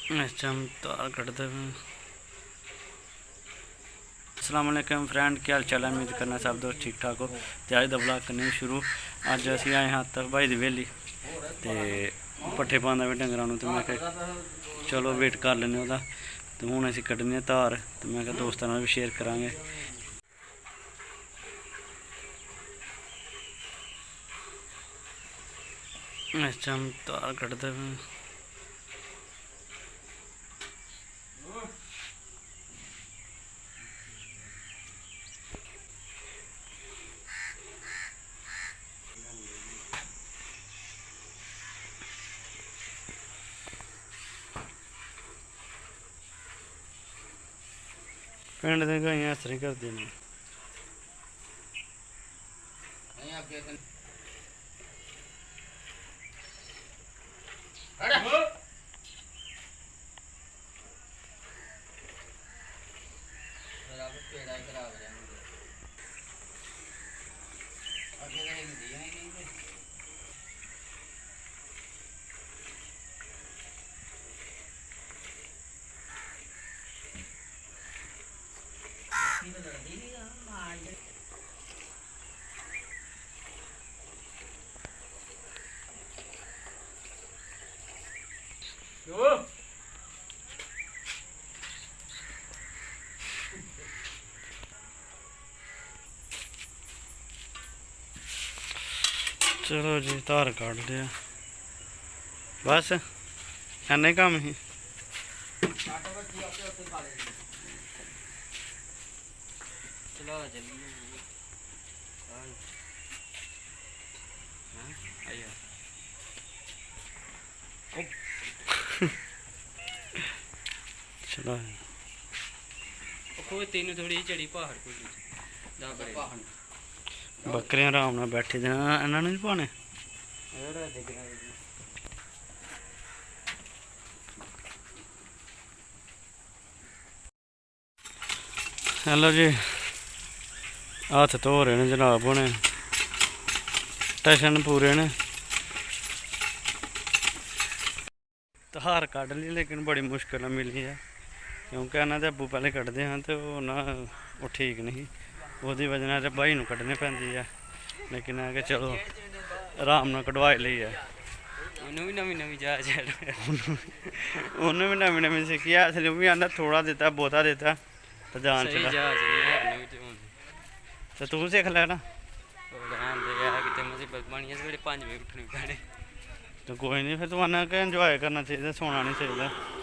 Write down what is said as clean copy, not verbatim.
इस टाइम तार कटते हुए। अस्सलाम वालेकुम फ्रेंड, क्या हाल चाल है? उम्मीद करना सब दोस्त ठीक ठाक हो। तो अज का ब्लॉग करने शुरू। अज असी आए हाँ तक भाई की वेली तो पट्ठे पाँदा भी डंगरां नूं, तो मैं चलो वेट कर लेने वह। तो हूँ असी कड्ढने धार, तो मैं दोस्तों नाल भी शेयर करांगे। इस टाइम धार कड्ढदे पे। पिंड दी गाइयां इस तरह करदियां ने। चलो जी धार कड्ढ लिया, बस इन्ना ही कम्म ही। चलो तेन थोड़ी चढ़ी पहाड़ को बकरियां आराम नाल बैठी दे, इन्हां नूं नहीं पाने। हेलो जी, हत्थ धो रहे ने जनाब होने, टशन पूरे ने। धार कड्ढ ली लेकिन बड़ी मुश्किल मिली है, क्योंकि इन्हां दे अब्बू पहले कड्ढदे हैं तो वो ठीक नहीं, उसदी वजह नाल भाई नूं कड्ढनी पैंदी है। लेकिन है कि चलो आराम नाल कढवाई लई है। उन्होंने भी नवी नवी जाच उन्हें भी नवी नवी सीखी है, इसलिए भी आंदा थोड़ा दिता बहुता दिता तो जान चला। तो तू सीख लेना। तो कोई नहीं, फिर तू आना कि इंजॉय करना चाहिए, सोना नहीं चाहिए।